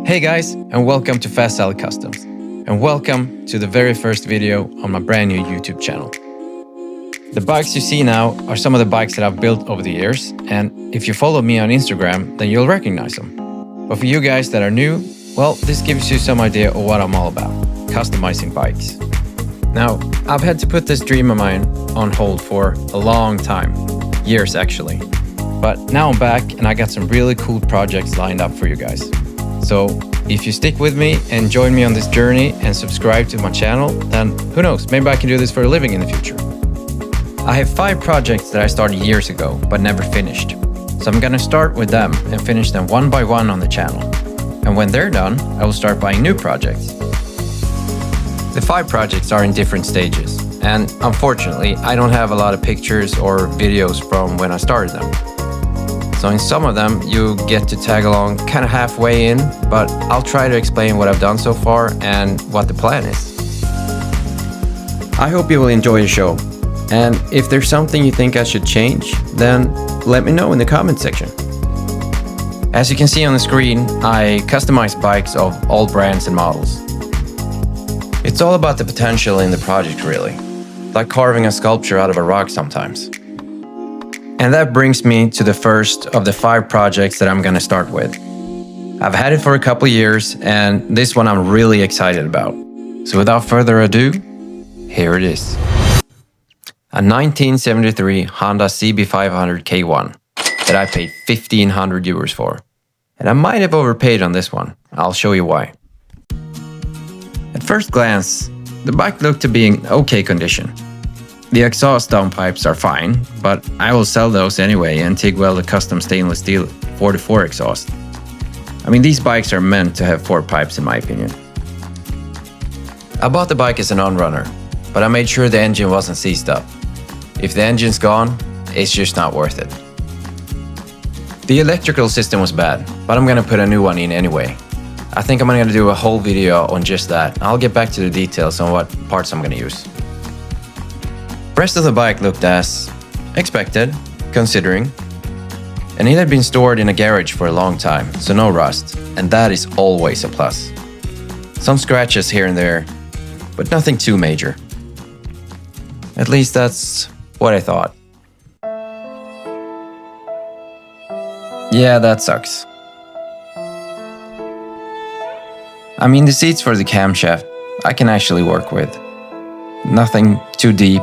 Hey guys, and welcome to Fast Sally Customs. And welcome to the very first video on my brand new YouTube channel. The bikes you see now are some of the bikes that I've built over the years, and if you follow me on Instagram, then you'll recognize them. But for you guys that are new, well, this gives you some idea of what I'm all about, customizing bikes. Now, I've had to put this dream of mine on hold for a long time, years actually. But now I'm back and I got some really cool projects lined up for you guys. So if you stick with me and join me on this journey and subscribe to my channel, then who knows, maybe I can do this for a living in the future. I have 5 projects that I started years ago but never finished. So I'm gonna start with them and finish them one by one on the channel. And when they're done, I will start buying new projects. The 5 projects are in different stages, and unfortunately, I don't have a lot of pictures or videos from when I started them. So in some of them, you get to tag along kind of halfway in, but I'll try to explain what I've done so far and what the plan is. I hope you will enjoy the show. And if there's something you think I should change, then let me know in the comment section. As you can see on the screen, I customize bikes of all brands and models. It's all about the potential in the project, really. Like carving a sculpture out of a rock sometimes. And that brings me to the first of the 5 projects that I'm gonna start with. I've had it for a couple years, and this one I'm really excited about. So without further ado, here it is. A 1973 Honda CB500 K1 that I paid 1,500 euros for. And I might have overpaid on this one. I'll show you why. At first glance, the bike looked to be in okay condition. The exhaust downpipes are fine, but I will sell those anyway and TIG weld a custom stainless steel 4x4 exhaust. I mean, these bikes are meant to have 4 pipes in my opinion. I bought the bike as an on-runner, but I made sure the engine wasn't seized up. If the engine's gone, it's just not worth it. The electrical system was bad, but I'm gonna put a new one in anyway. I think I'm gonna do a whole video on just that. I'll get back to the details on what parts I'm gonna use. The rest of the bike looked as expected, considering. And it had been stored in a garage for a long time, so no rust, and that is always a plus. Some scratches here and there, but nothing too major. At least that's what I thought. Yeah, that sucks. I mean, the seats for the camshaft I can actually work with. Nothing too deep,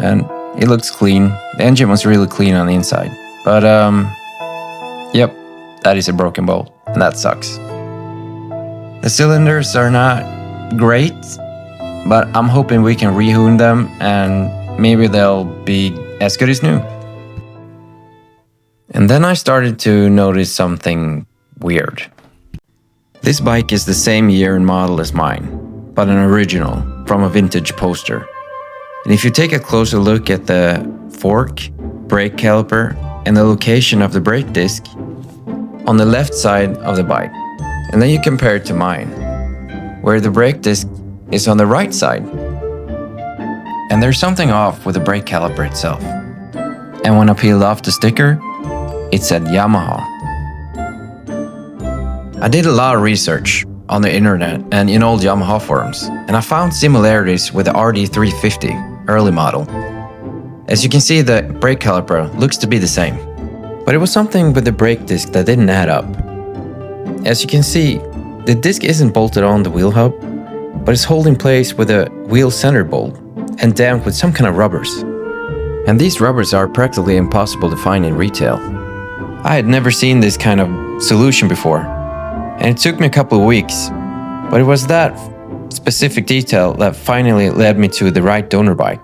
and it looks clean. The engine was really clean on the inside. But, yep, that is a broken bolt, and that sucks. The cylinders are not great, but I'm hoping we can rehoon them, and maybe they'll be as good as new. And then I started to notice something weird. This bike is the same year and model as mine, but an original from a vintage poster. And if you take a closer look at the fork, brake caliper, and the location of the brake disc on the left side of the bike, and then you compare it to mine, where the brake disc is on the right side. And there's something off with the brake caliper itself. And when I peeled off the sticker, it said Yamaha. I did a lot of research on the internet and in old Yamaha forums, and I found similarities with the RD350 early model. As you can see, the brake caliper looks to be the same, but it was something with the brake disc that didn't add up. As you can see, the disc isn't bolted on the wheel hub, but it's held in place with a wheel center bolt and damped with some kind of rubbers. And these rubbers are practically impossible to find in retail. I had never seen this kind of solution before, and it took me a couple of weeks, but it was that specific detail that finally led me to the right donor bike.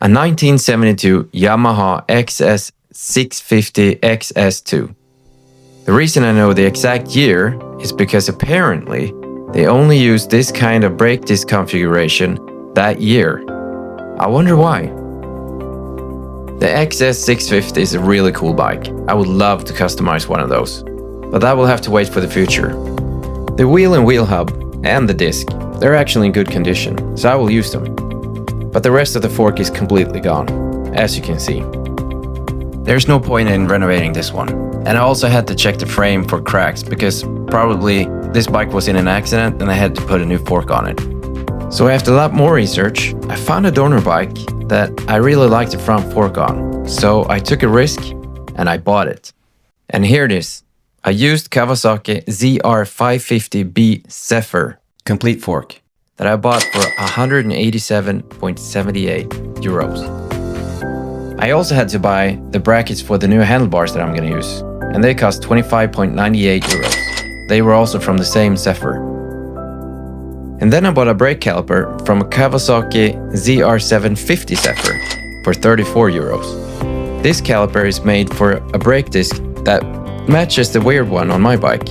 A 1972 Yamaha XS650 XS2. The reason I know the exact year is because apparently they only used this kind of brake disc configuration that year. I wonder why. The XS650 is a really cool bike. I would love to customize one of those, but that will have to wait for the future. The wheel and wheel hub and the disc, they're actually in good condition, so I will use them. But the rest of the fork is completely gone, as you can see. There's no point in renovating this one. And I also had to check the frame for cracks because probably this bike was in an accident and I had to put a new fork on it. So after a lot more research, I found a donor bike that I really liked the front fork on. So I took a risk and I bought it. And here it is. I used Kawasaki ZR550B Zephyr complete fork that I bought for 187.78 euros. I also had to buy the brackets for the new handlebars that I'm going to use, and they cost 25.98 euros. They were also from the same Zephyr. And then I bought a brake caliper from a Kawasaki ZR750 Zephyr for 34 euros. This caliper is made for a brake disc that matches the weird one on my bike,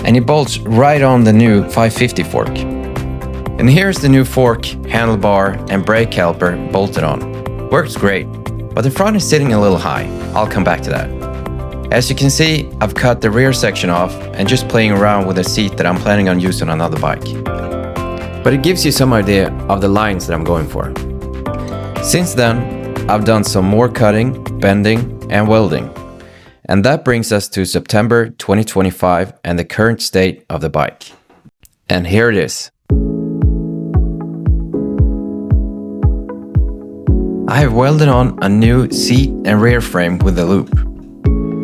and it bolts right on the new 550 fork. And here's the new fork, handlebar and brake caliper bolted on. Works great, but the front is sitting a little high. I'll come back to that. As you can see, I've cut the rear section off and just playing around with a seat that I'm planning on using on another bike. But it gives you some idea of the lines that I'm going for. Since then, I've done some more cutting, bending and welding. And that brings us to September 2025 and the current state of the bike. And here it is. I have welded on a new seat and rear frame with a loop,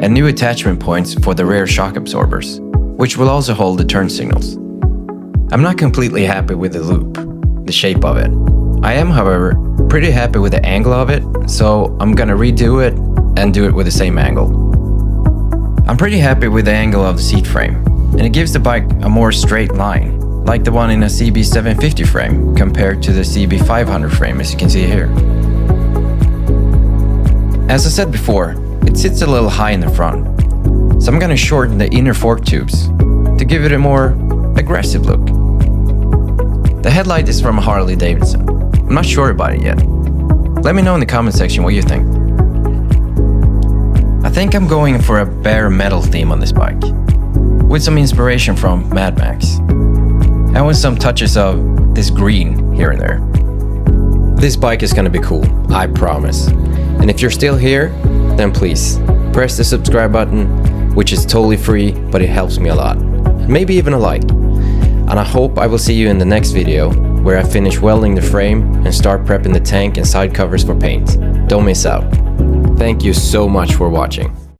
and new attachment points for the rear shock absorbers, which will also hold the turn signals. I'm not completely happy with the loop, the shape of it. I am, however, pretty happy with the angle of it, so I'm gonna redo it and do it with the same angle. I'm pretty happy with the angle of the seat frame, and it gives the bike a more straight line, like the one in a CB750 frame compared to the CB500 frame, as you can see here. As I said before, it sits a little high in the front, so I'm gonna shorten the inner fork tubes to give it a more aggressive look. The headlight is from a Harley Davidson. I'm not sure about it yet. Let me know in the comment section what you think. I think I'm going for a bare metal theme on this bike, with some inspiration from Mad Max, and with some touches of this green here and there. This bike is gonna be cool, I promise. And if you're still here, then please press the subscribe button, which is totally free, but it helps me a lot. Maybe even a like. And I hope I will see you in the next video, where I finish welding the frame and start prepping the tank and side covers for paint. Don't miss out. Thank you so much for watching.